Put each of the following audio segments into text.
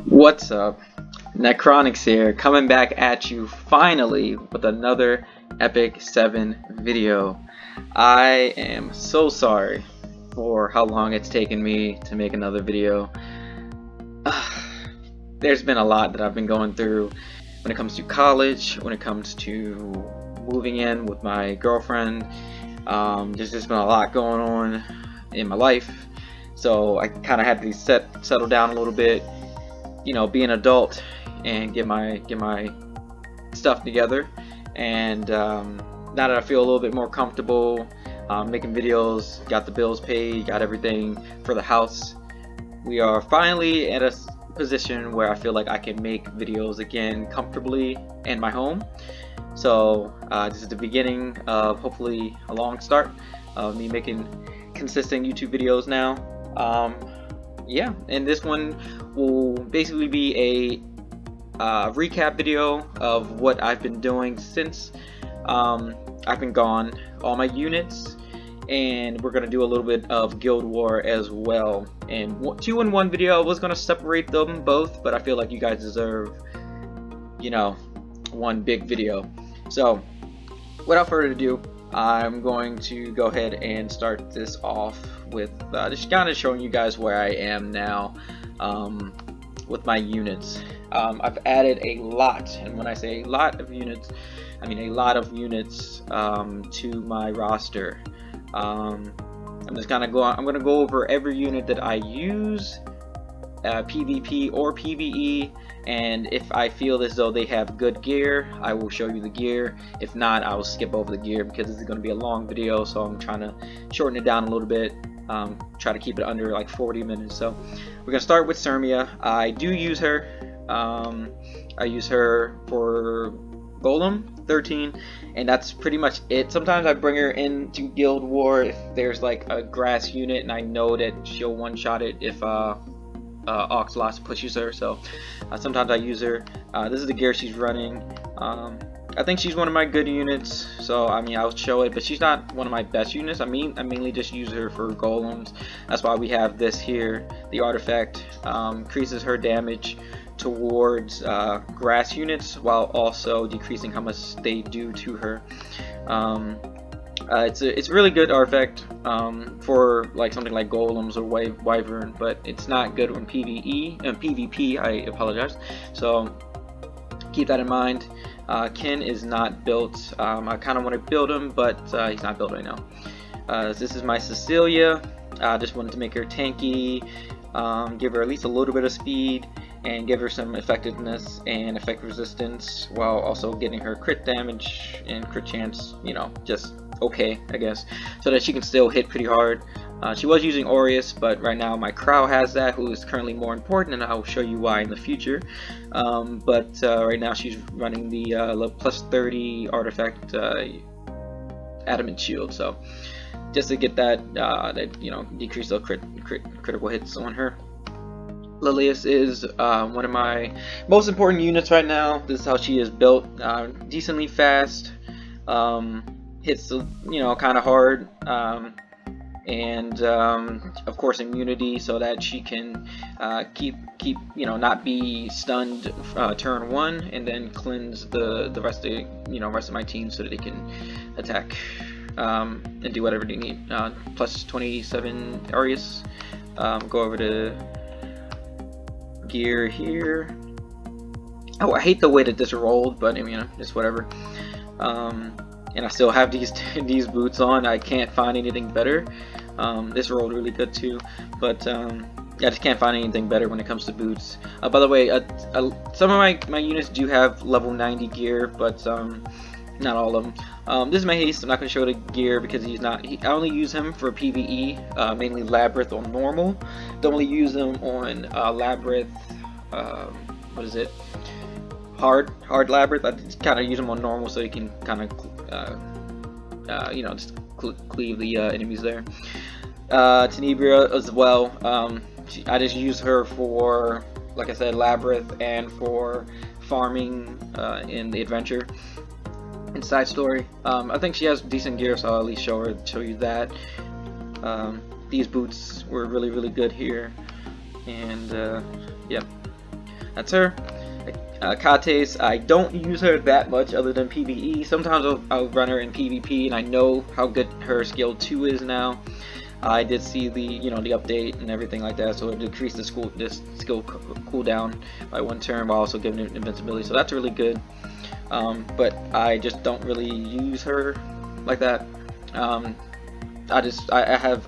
What's up? Necronics here, coming back at you finally with another Epic 7 video. I am so sorry for how long it's taken me to make another video. There's been a lot that I've been going through when it comes to college, when it comes to moving in with my girlfriend. There's just been a lot going on in my life, so I kind of had to settle down a little bit, be an adult and get my stuff together. And now that I feel a little bit more comfortable making videos, got the bills paid, got everything for the house, we are finally at a position where I feel like I can make videos again comfortably in my home. So this is the beginning of hopefully a long start of me making consistent YouTube videos now. Yeah, and this one will basically be a recap video of what I've been doing since I've been gone, all my units, and we're gonna do a little bit of Guild War as well. And two in one video. I was gonna separate them both, but I feel like you guys deserve, one big video. So without further ado, I'm going to go ahead and start this off with just kind of showing you guys where I am now with my units. I've added a lot, and when I say a lot of units, I mean a lot of units to my roster. I'm just gonna I'm gonna go over every unit that I use, PvP or PvE, and if I feel as though they have good gear, I will show you the gear. If not, I will skip over the gear because this is going to be a long video, so I'm trying to shorten it down a little bit, try to keep it under like 40 minutes. So we're going to start with Sirmia. I do use her. I use her for Golem 13, and that's pretty much it. Sometimes I bring her into Guild War if there's like a grass unit and I know that she'll one-shot it if Oxlots pushes her, so sometimes I use her. This is the gear she's running. I think she's one of my good units, so I mean I'll show it, but she's not one of my best units. I mainly just use her for golems. That's why we have this here. The artifact increases her damage towards grass units while also decreasing how much they do to her. It's a really good artifact for like something like golems or wyvern, but it's not good when PvE and PvP. I apologize. So keep that in mind. Ken is not built. I kind of want to build him, but he's not built right now. This is my Cecilia. I just wanted to make her tanky, give her at least a little bit of speed, and give her some effectiveness and effect resistance while also getting her crit damage and crit chance, just okay, I guess, so that she can still hit pretty hard. She was using Aureus, but right now my Crow has that, who is currently more important, and I'll show you why in the future. But right now she's running the plus 30 artifact Adamant Shield, so just to get that, decrease the critical hits on her. Lilius is one of my most important units right now. This is how she is built. Decently fast, hits kind of hard, and of course immunity, so that she can keep not be stunned turn one, and then cleanse the rest of my team so that they can attack and do whatever they need. Plus 27 Aureus. Go over to gear here. Oh, I hate the way that this rolled, but I mean, it's whatever. And I still have these boots on. I can't find anything better. This rolled really good too, but I just can't find anything better when it comes to boots. By the way, some of my units do have level 90 gear, but not all of them. This is my haste. I'm not going to show the gear because I only use him for PvE, mainly Labyrinth on normal. Don't really use him on Labyrinth, what is it? Hard Labyrinth. I just kind of use him on normal so you can kind of, just cleave the enemies there. Tenebria as well. I just use her for, like I said, Labyrinth and for farming in the adventure. And side story, I think she has decent gear, so I'll at least show you that. These boots were really good here, and yeah. that's her. Kates, I don't use her that much other than PvE. Sometimes I'll run her in PvP, and I know how good her skill 2 is now. I did see the the update and everything like that, so it decreased the skill cooldown by 1 turn while also giving it invincibility. So that's really good. But I just don't really use her like that. I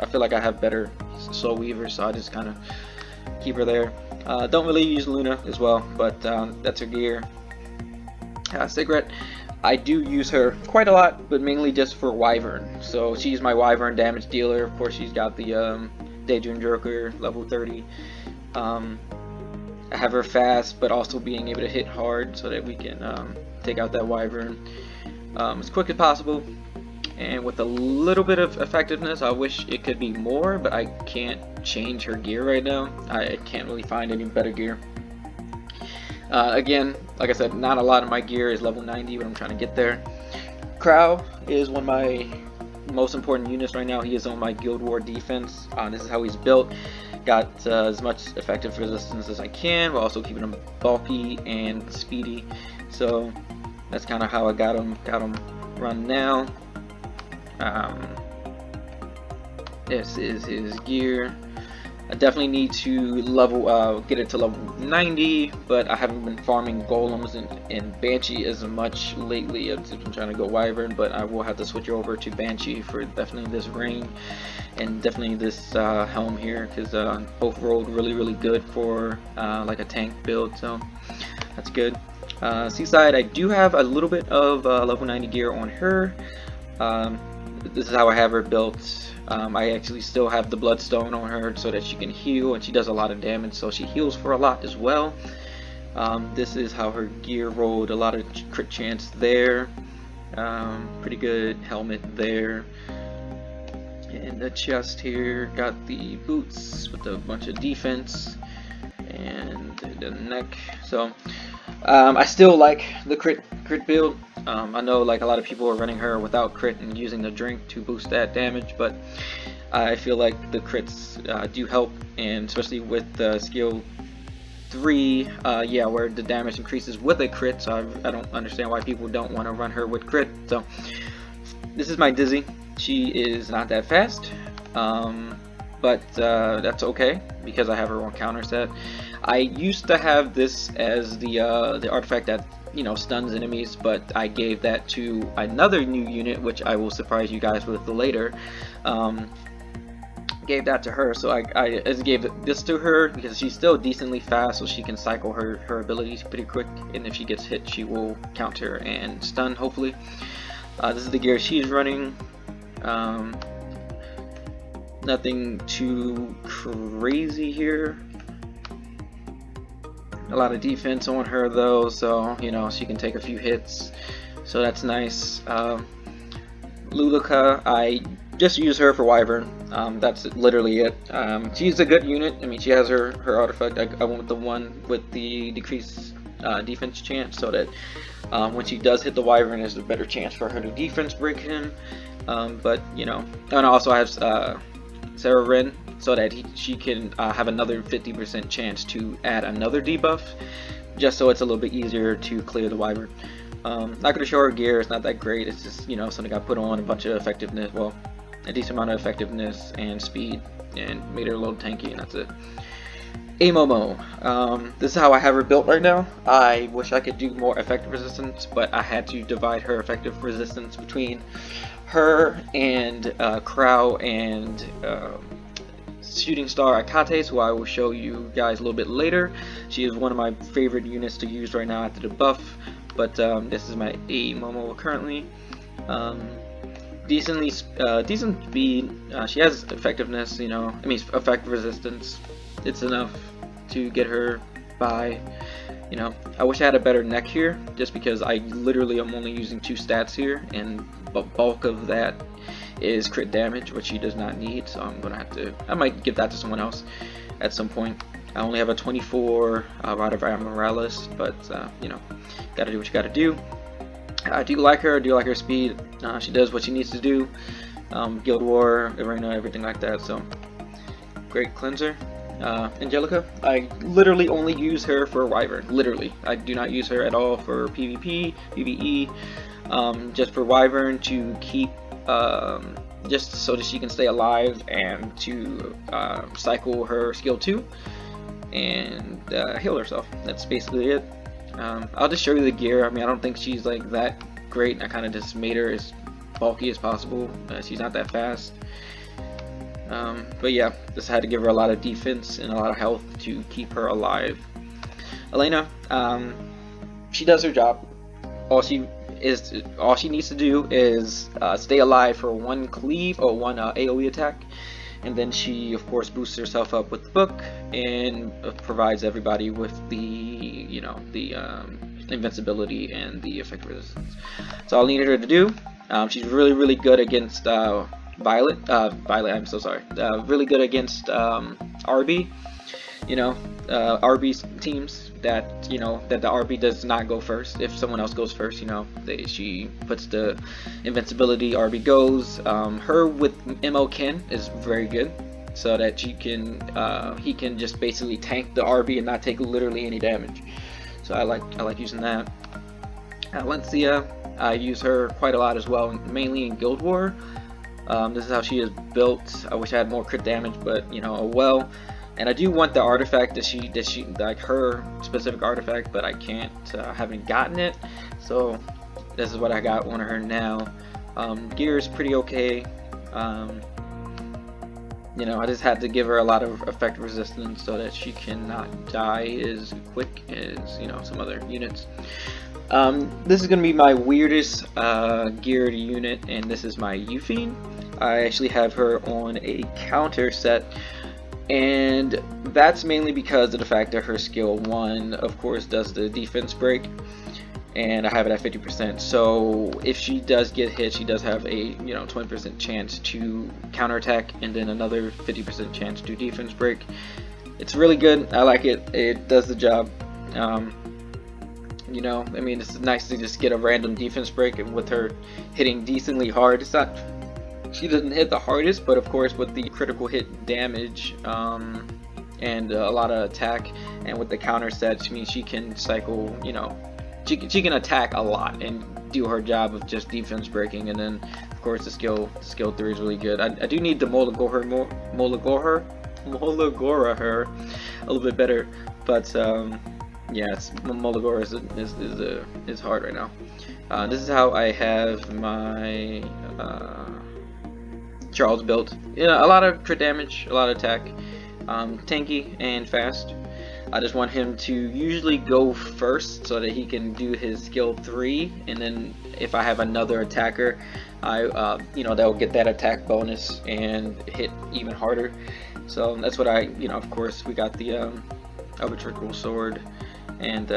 feel like I have better Soul Weaver, so I just kind of keep her there. Don't really use Luna as well, but that's her gear. Sigret, I do use her quite a lot, but mainly just for Wyvern. So she's my Wyvern damage dealer. Of course, she's got the Daedream Joker level 30. I have her fast, but also being able to hit hard so that we can take out that Wyvern as quick as possible. And with a little bit of effectiveness, I wish it could be more, but I can't change her gear right now. I can't really find any better gear. Again, like I said, not a lot of my gear is level 90, but I'm trying to get there. Crow is one of my most important units right now. He is on my Guild War defense. This is how he's built. Got as much effective resistance as I can, while also keeping him bulky and speedy. So that's kind of how I got him run now. This is his gear. I definitely need to level get it to level 90, but I haven't been farming golems and Banshee as much lately. I've been trying to go Wyvern, but I will have to switch over to Banshee for definitely this ring and definitely this helm here, because both rolled really good for like a tank build, so that's good. Seaside, I do have a little bit of level 90 gear on her. This is how I have her built. I actually still have the Bloodstone on her so that she can heal, and she does a lot of damage, so she heals for a lot as well. This is how her gear rolled. A lot of crit chance there. Pretty good helmet there. And the chest here got the boots with a bunch of defense, and the neck. So I still like the crit build. I know like a lot of people are running her without crit and using the drink to boost that damage, but I feel like the crits do help, and especially with the skill 3, yeah, where the damage increases with a crit. So I don't understand why people don't want to run her with crit. So this is my Dizzy. She is not that fast, but that's okay because I have her on counter set. I used to have this as the artifact that stuns enemies, but I gave that to another new unit, which I will surprise you guys with later. Gave that to her, so I just gave this to her because she's still decently fast, so she can cycle her abilities pretty quick, and if she gets hit she will counter and stun, hopefully. This is the gear she's running. Nothing too crazy here. A lot of defense on her though, so she can take a few hits, so that's nice. Luluka, I just use her for Wyvern. That's literally it. She's a good unit. I mean, she has her artifact. I went with the one with the decreased defense chance, so that when she does hit the Wyvern, there's a better chance for her to defense break him. But and also I have Sarah Wren, so that she can have another 50% chance to add another debuff, just so it's a little bit easier to clear the Wyvern. Not going to show her gear, it's not that great, it's just something I put on a bunch of effectiveness, well, a decent amount of effectiveness and speed, and made her a little tanky, and that's it. Amomo, this is how I have her built right now. I wish I could do more effective resistance, but I had to divide her effective resistance between her and Crow and Shooting Star Akates, who I will show you guys a little bit later. She is one of my favorite units to use right now after the buff, but this is my Amomo currently. Decent speed. She has effectiveness, effective resistance. It's enough to get her by. I wish I had a better neck here, just because I literally am only using 2 stats here, and the bulk of that is crit damage, which she does not need, so I might give that to someone else at some point. I only have a 24 Rod of Amaryllis, but gotta do what you gotta do. I do like her, speed. She does what she needs to do. Guild War, Arena, everything like that, so great cleanser. Angelica. I literally only use her for Wyvern. Literally, I do not use her at all for PvP, PvE. Just for Wyvern to keep, just so that she can stay alive and to cycle her skill 2 and heal herself. That's basically it. I'll just show you the gear. I mean, I don't think she's like that great. I kind of just made her as bulky as possible. She's not that fast. But yeah, just had to give her a lot of defense and a lot of health to keep her alive. Elena, she does her job. All she needs to do is stay alive for one cleave or one AoE attack, and then she of course boosts herself up with the book and provides everybody with the invincibility and the effect resistance. That's all I needed her to do. She's really good against Violet. I'm so sorry. Really good against RB. RB teams that that the RB does not go first. If someone else goes first, she puts the invincibility. RB goes. Her with MO Ken is very good, so that he can just basically tank the RB and not take literally any damage. So I like using that. Valencia, I use her quite a lot as well, mainly in Guild War. This is how she is built. I wish I had more crit damage, but oh well. And I do want the artifact that she like her specific artifact, but I can't. Haven't gotten it, so this is what I got on her now. Gear is pretty okay. I just had to give her a lot of effect resistance so that she cannot die as quick as some other units. This is going to be my weirdest geared unit, and this is my Euphine. I actually have her on a counter set, and that's mainly because of the fact that her skill 1 of course does the defense break, and I have it at 50%. So if she does get hit, she does have a 20% chance to counterattack, and then another 50% chance to defense break. It's really good. I like it. It does the job. I mean, it's nice to just get a random defense break, and with her hitting decently hard, she doesn't hit the hardest, but of course with the critical hit damage and a lot of attack, and with the counter set, she can cycle, she can attack a lot and do her job of just defense breaking. And then of course the skill 3 is really good. I do need to Molagora her a little bit better, but yeah, Molagora is hard right now. This is how I have my Charles built. A lot of crit damage, a lot of attack, tanky and fast. I just want him to usually go first so that he can do his skill 3, and then if I have another attacker, they'll get that attack bonus and hit even harder. So that's what of course we got the arbitrary sword, and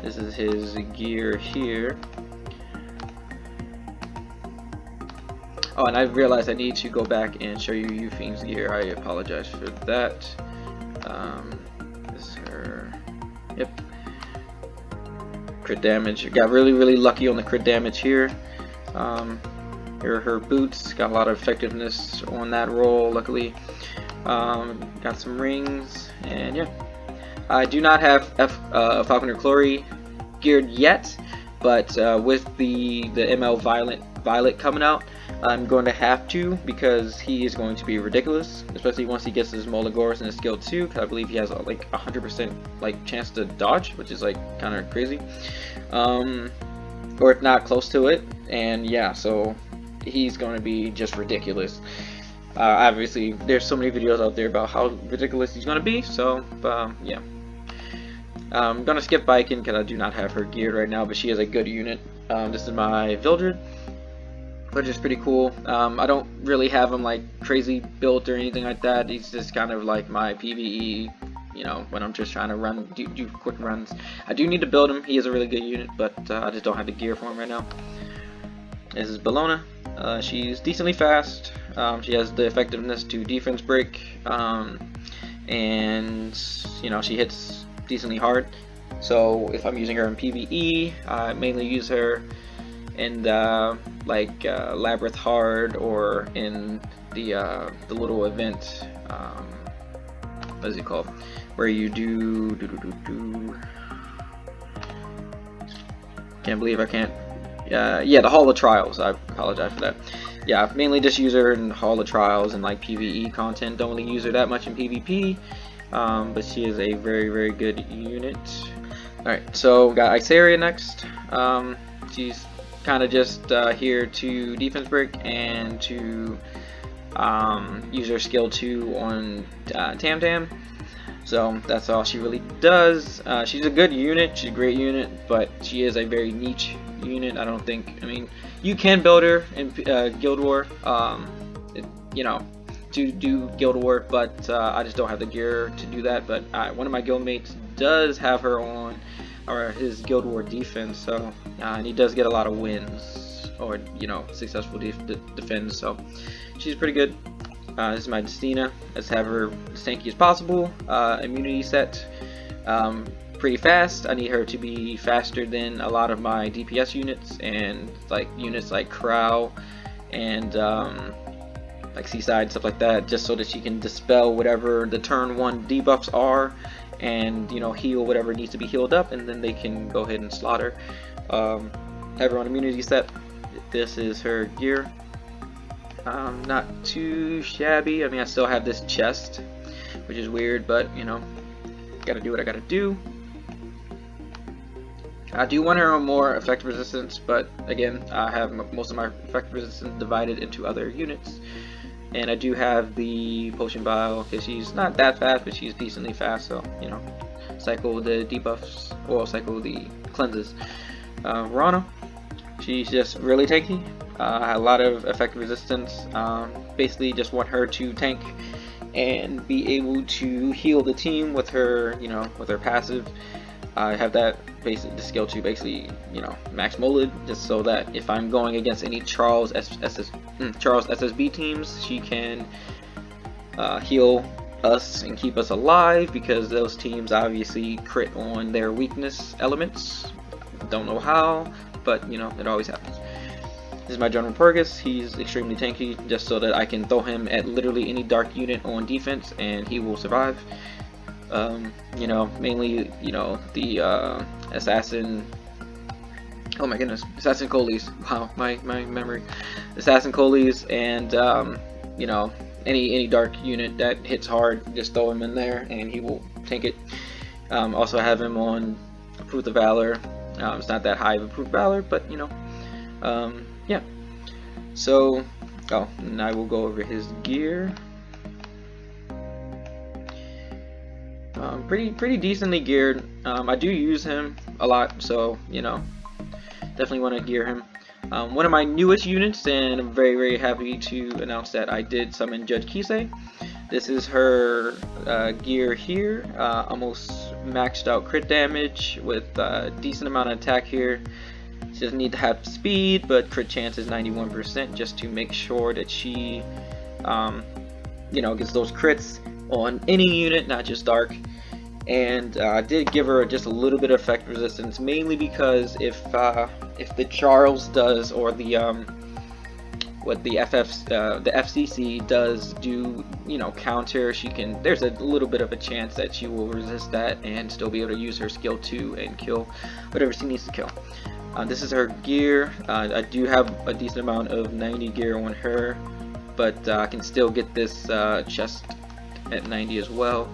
this is his gear here. Oh, and I realized I need to go back and show you Euphine's gear. I apologize for that. This is her. Yep. Crit damage. Got really lucky on the crit damage here. Here are her boots. Got a lot of effectiveness on that roll, luckily. Got some rings, and yeah. I do not have Falconer Clory geared yet, but with the ML Violet coming out, I'm going to have to, because he is going to be ridiculous, especially once he gets his Molagoras in his skill 2, because I believe he has like 100% chance to dodge, which is like kind of crazy, or if not close to it. And yeah, so he's going to be just ridiculous. Obviously there's so many videos out there about how ridiculous he's going to be, so yeah. I'm going to skip Viking because I do not have her geared right now, but she is a good unit. This is my Vildred, which is pretty cool. I don't really have him like crazy built or anything like that. He's just kind of like my PvE, when I'm just trying to do quick runs. I do need to build him. He is a really good unit, but I just don't have the gear for him right now. This is Bellona. She's decently fast. She has the effectiveness to defense break, and she hits decently hard. So if I'm using her in PvE, I mainly use her in Labyrinth Hard, or in the little event what is it called, where you do can't believe I can't. Yeah, the Hall of Trials. I apologize for that. Yeah, mainly just use her in Hall of Trials and like PvE content. Don't really use her that much in PvP, but she is a very, very good unit. Alright, so we got Isaria next. She's kind of just here to defense break and to use her skill 2 on Tam Tam. So that's all she really does. She's a good unit, she's a great unit, but she is a very niche unit. I don't think, I mean, you can build her in Guild War, you know, to do Guild War, but I just don't have the gear to do that. But one of my guildmates does have her on, or his Guild War defense, so and he does get a lot of wins, or you know, successful defense. So she's pretty good. This is my Justina. Let's have her as tanky as possible. Immunity set, pretty fast. I need her to be faster than a lot of my DPS units, and like units like Crow and like Seaside, stuff like that, just so that she can dispel whatever the turn 1 debuffs are, and you know, heal whatever needs to be healed up, and then they can go ahead and slaughter. Have her on immunity set. This is her gear. Not too shabby. I mean, I still have this chest, which is weird, but you know, gotta do what I gotta do. I do want her on more effective resistance, but again, I have most of my effective resistance divided into other units. And I do have the potion vial, because she's not that fast, but she's decently fast, so you know, cycle the debuffs, or cycle the cleanses. Rana, she's just really tanky. A lot of effective resistance. Basically just want her to tank and be able to heal the team with her, you know, with her passive. I have that basically, the skill 2 basically, you know, max molded, just so that if I'm going against any Charles SSB teams, she can heal us and keep us alive, because those teams obviously crit on their weakness elements. Don't know how, but you know, it always happens. This is my General Purgus. He's extremely tanky, just so that I can throw him at literally any dark unit on defense and he will survive. You know, mainly, you know, the Assassin. Oh my goodness, Assassin Colis. Wow, my memory. Assassin Colis, and you know, any dark unit that hits hard, just throw him in there and he will tank it. Also have him on Proof of Valor. It's not that high of a Proof of Valor, but you know. Yeah, so and I will go over his gear. Pretty decently geared. I do use him a lot, so you know, definitely want to gear him. One of my newest units, and I'm very happy to announce that I did summon Judge Kisei. This is her gear here. Almost maxed out crit damage with a decent amount of attack here. She doesn't need to have speed, but crit chance is 91%, just to make sure that she, you know, gets those crits on any unit, not just dark. And I did give her just a little bit of effect resistance, mainly because if the Charles does, or the what the FCC does do, you know, counter, she can. There's a little bit of a chance that she will resist that and still be able to use her skill 2 and kill whatever she needs to kill. This is her gear. I do have a decent amount of 90 gear on her, but I can still get this chest at 90 as well.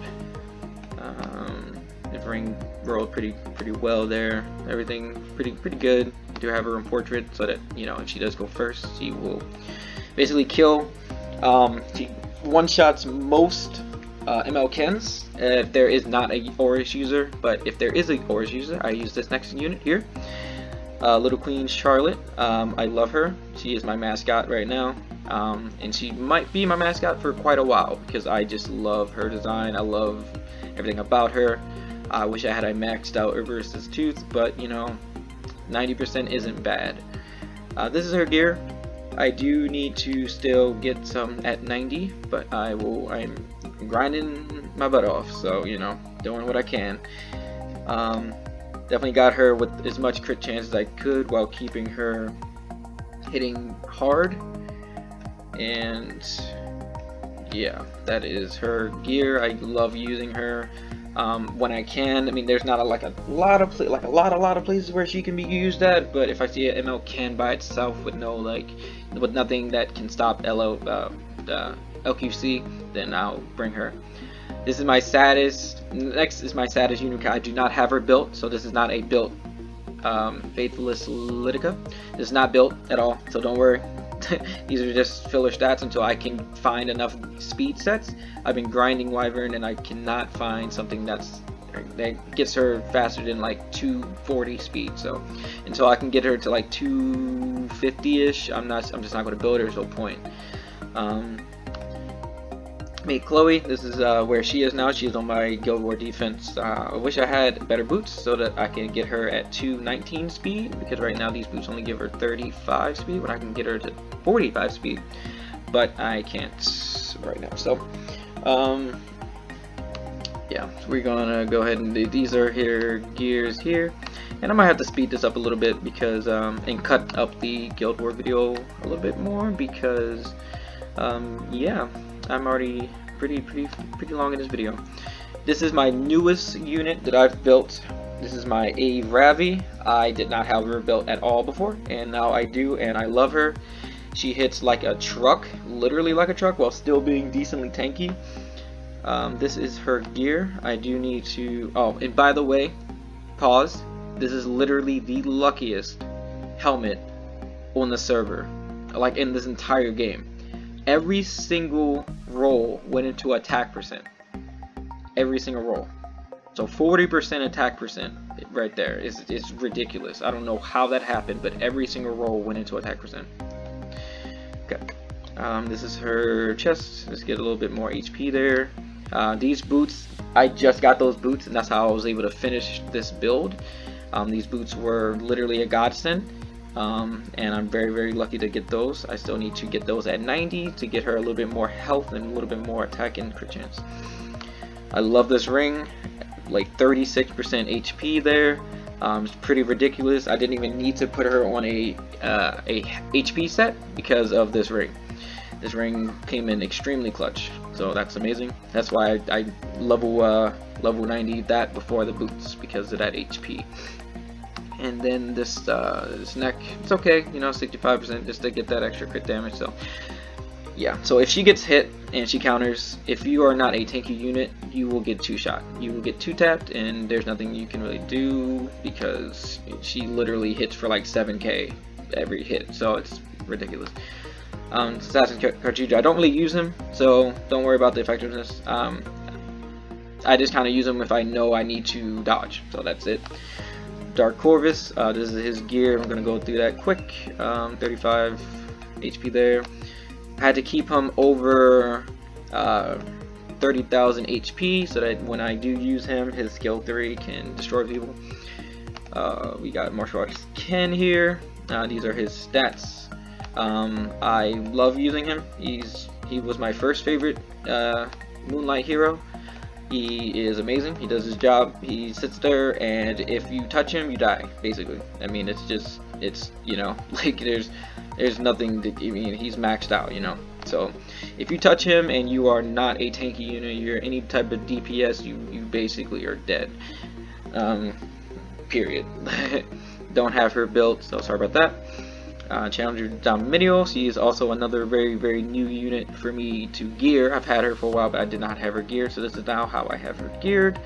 Ring rolled pretty well there. Everything pretty good. I do have her in portrait, so that you know, if she does go first, she will basically kill. She one-shots most MLKens if there is not a Aurus user, but if there is a Aurus user, I use this next unit here. Little Queen Charlotte. I love her. She is my mascot right now, and she might be my mascot for quite a while, because I just love her design. I love everything about her. I wish I had a maxed out Reverse's Tooth, but you know, 90% isn't bad. This is her gear. I do need to still get some at 90, but I'm grinding my butt off, so you know, doing what I can. Definitely got her with as much crit chance as I could while keeping her hitting hard, and yeah, that is her gear. I love using her when I can. I mean, there's not a lot of places where she can be used at, but if I see an ML can by itself with no with nothing that can stop LQC, then I'll bring her. This is my saddest. Next is my saddest unit. I do not have her built, so this is not a built Faithless Lidica. This is not built at all, so don't worry. These are just filler stats until I can find enough speed sets. I've been grinding Wyvern and I cannot find something that gets her faster than like 240 speed. So until I can get her to like 250-ish, I'm just not going to build her. So point. Meet Chloe. This is where she is now. She is on my Guild War defense. I wish I had better boots so that I can get her at 219 speed, because right now these boots only give her 35 speed, but I can get her to 45 speed, but I can't right now. So yeah, we're gonna go ahead and do, these are her gears here, and I might have to speed this up a little bit because and cut up the Guild War video a little bit more, because yeah, I'm already pretty long in this video. This is my newest unit that I've built. This is my A Ravi. I did not have her built at all before, and now I do, and I love her. She hits like a truck, literally like a truck, while still being decently tanky. This is her gear. I do need to, oh, and by the way, pause, this is literally the luckiest helmet on the server, like in this entire game. Every single roll went into attack percent. Every single roll. So 40% attack percent right there is ridiculous. I don't know how that happened, but every single roll went into attack percent. Okay. This is her chest. Let's get a little bit more HP there. These boots, I just got those boots, and that's how I was able to finish this build. These boots were literally a godsend. And I'm very lucky to get those. I still need to get those at 90 to get her a little bit more health and a little bit more attack and crit chance. I love this ring, like 36% HP there. It's pretty ridiculous. I didn't even need to put her on a HP set because of this ring. This ring came in extremely clutch, so that's amazing. That's why I level 90 that before the boots, because of that HP. And then this neck, it's okay, you know, 65% just to get that extra crit damage. So yeah, so if she gets hit and she counters, if you are not a tanky unit, you will get 2-shot. You will get 2-tapped, and there's nothing you can really do because she literally hits for like 7k every hit, so it's ridiculous. Assassin Cartridge, I don't really use him, so don't worry about the effectiveness. I just kind of use him if I know I need to dodge, so that's it. Dark Corvus, this is his gear. I'm gonna go through that quick. 35 HP there. I had to keep him over 30,000 HP so that when I do use him, his skill 3 can destroy people. We got Martial Arts Ken here. These are his stats. I love using him. He was my first favorite Moonlight hero. He is amazing. He does his job. He sits there, and if you touch him, you die, basically. I mean, it's you know, like there's nothing that, I mean, he's maxed out, you know. So if you touch him and you are not a tanky unit, you're any type of DPS, you basically are dead. Period. Don't have her built, so sorry about that. Challenger Dominios, she is also another very new unit for me to gear. I've had her for a while, but I did not have her geared, so this is now how I have her geared.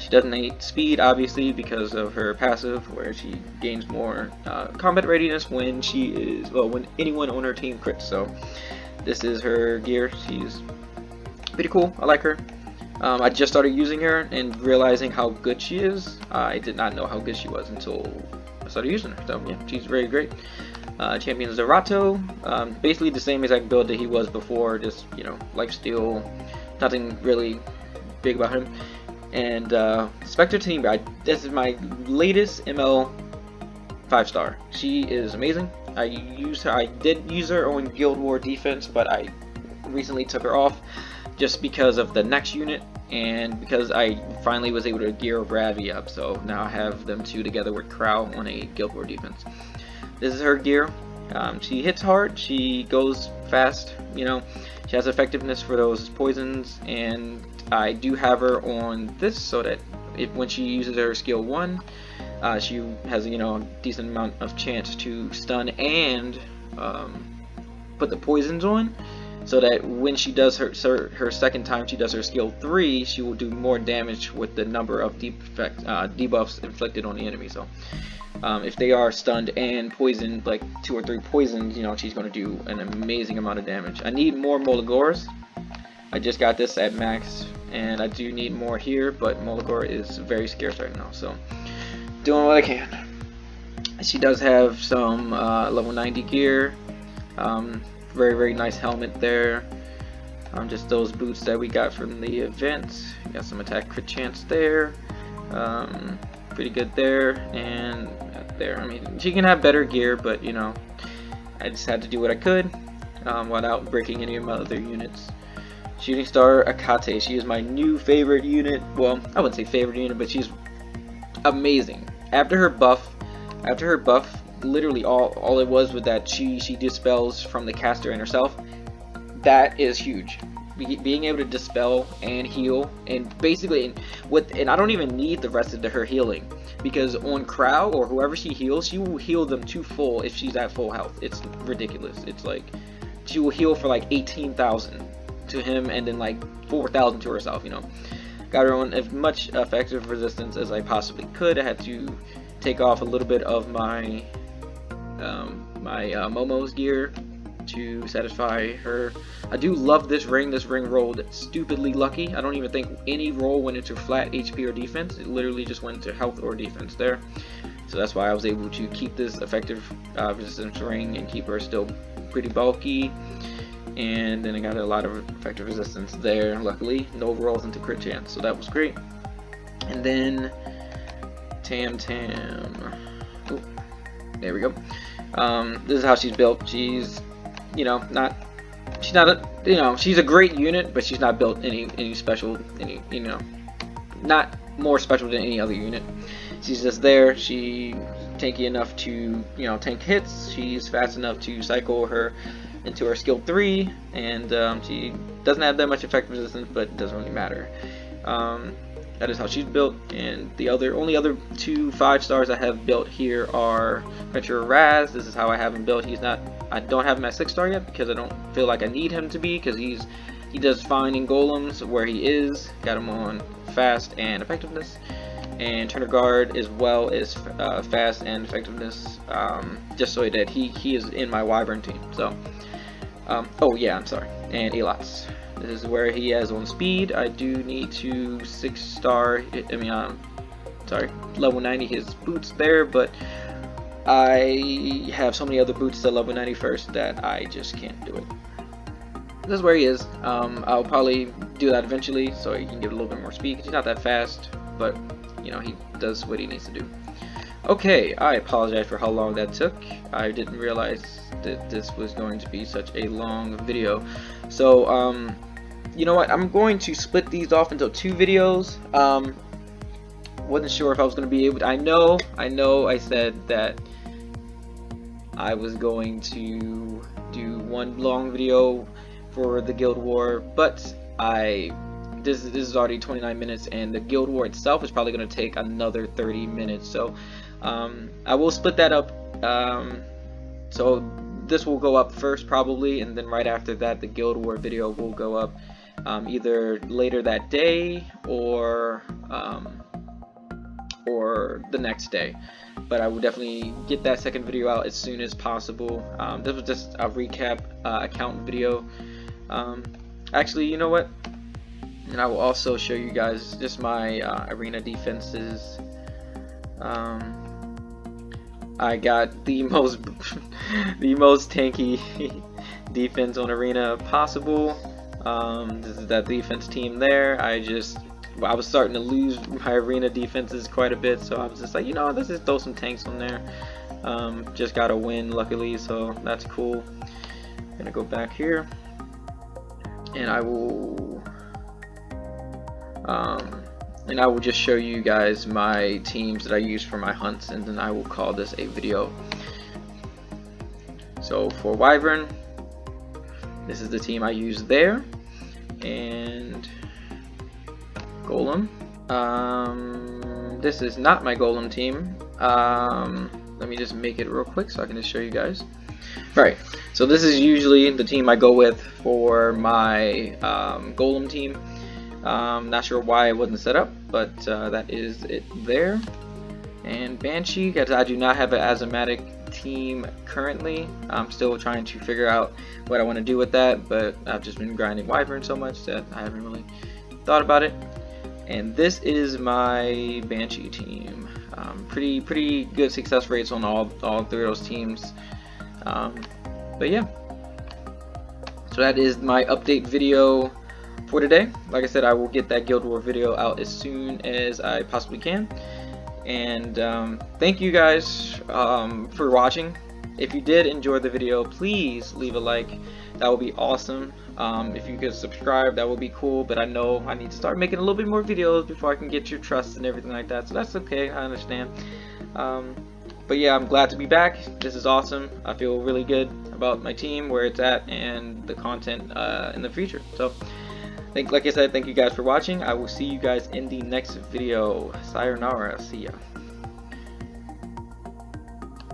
She doesn't need speed, obviously, because of her passive, where she gains more combat readiness when she is, well, when anyone on her team crits. So this is her gear. She's pretty cool. I like her. I just started using her and realizing how good she is. I did not know how good she was until I started using her. So yeah, she's very great. Champion Zerato, basically the same exact build that he was before, just, you know, lifesteal, nothing really big about him. And Spectre Team, this is my latest ML 5-star. She is amazing. I did use her on Guild War defense, but I recently took her off just because of the next unit, and because I finally was able to gear Ravi up, so now I have them two together with Crow on a Guild War defense. This is her gear. She hits hard, she goes fast, you know, she has effectiveness for those poisons, and I do have her on this so that when she uses her skill 1, she has, you know, a decent amount of chance to stun and put the poisons on, so that when she does her second time she does her skill 3, she will do more damage with the number of debuffs inflicted on the enemy. So if they are stunned and poisoned, like 2 or 3 poisons, you know, she's going to do an amazing amount of damage. I need more Molagors. I just got this at max, and I do need more here, but Molagor is very scarce right now, so doing what I can. She does have some level 90 gear. Very nice helmet there. Just those boots that we got from the event. Got some attack crit chance there. Pretty good there, and there. I mean, she can have better gear, but you know, I just had to do what I could without breaking any of my other units. Shooting Star Akate. She is my new favorite unit. Well, I wouldn't say favorite unit, but she's amazing. After her buff, literally all it was that she dispels from the caster and herself. That is huge. Being able to dispel and heal, and basically and I don't even need the rest of her healing, because on Crow or whoever she heals, she will heal them to full if she's at full health. It's ridiculous. It's like she will heal for like 18,000 to him and then like 4,000 to herself, you know. Got her on as much effective resistance as I possibly could. I had to take off a little bit of my Momo's gear to satisfy her. I do love this ring. This ring rolled stupidly lucky. I don't even think any roll went into flat HP or defense. It literally just went into health or defense there. So that's why I was able to keep this effective resistance ring and keep her still pretty bulky. And then I got a lot of effective resistance there. Luckily, no rolls into crit chance, so that was great. And then Tam. Ooh, there we go. This is how she's built. She's, you know, she's not a, you know, she's a great unit, but she's not built any special, you know, not more special than any other unit. She's just there. She tanky enough to, you know, tank hits. She's fast enough to cycle her into her skill 3, and she doesn't have that much effective resistance, but it doesn't really matter. That is how she's built. And the only other 2 5-stars I have built here are Adventurer Raz. This is how I have him built. I don't have him at 6-star yet because I don't feel like I need him to be, because he does fine in golems where he is. Got him on fast and effectiveness. And Turner Guard as well as fast and effectiveness, just so that he is in my Wyvern team. So oh yeah, I'm sorry. And Elots. This is where he has on speed. I do need to 6-star. Sorry, level 90 his boots there, but I have so many other boots to level 90 first that I just can't do it. This is where he is. I'll probably do that eventually, so he can get a little bit more speed. He's not that fast, but you know, he does what he needs to do. Okay, I apologize for how long that took. I didn't realize that this was going to be such a long video. So, you know what? I'm going to split these off into 2 videos. Wasn't sure if I was going to be able to. I know I said that I was going to do 1 long video for the Guild War, but this is already 29 minutes, and the Guild War itself is probably going to take another 30 minutes. So I will split that up. So this will go up first probably, and then right after that the Guild War video will go up either later that day or the next day. But I will definitely get that second video out as soon as possible. This was just a recap account video. Actually, you know what? And I will also show you guys just my arena defenses. I got the most tanky defense on arena possible. This is that defense team there. I was starting to lose my arena defenses quite a bit, so I was just like, you know, let's just throw some tanks on there. Just got a win luckily, so that's cool. Gonna go back here, and I will just show you guys my teams that I use for my hunts, and then I will call this a video. So for Wyvern, this is the team I use there, and Golem. This is not my Golem team. Let me just make it real quick so I can just show you guys. Alright, so this is usually the team I go with for my Golem team. Not sure why it wasn't set up, but that is it there. And Banshee, because I do not have an Azomatic team currently. I'm still trying to figure out what I want to do with that, but I've just been grinding Wyvern so much that I haven't really thought about it. And this is my Banshee team. Pretty good success rates on all three of those teams. But yeah, so that is my update video for today. Like I said, I will get that Guild War video out as soon as I possibly can. And thank you guys for watching. If you did enjoy the video, please leave a like. That would be awesome. If you could subscribe, that would be cool, but I know I need to start making a little bit more videos before I can get your trust and everything like that, so that's okay, I understand. But yeah, I'm glad to be back. This is awesome. I feel really good about my team, where it's at, and the content in the future. So like I said, thank you guys for watching. I will see you guys in the next video. Sayonara. See ya.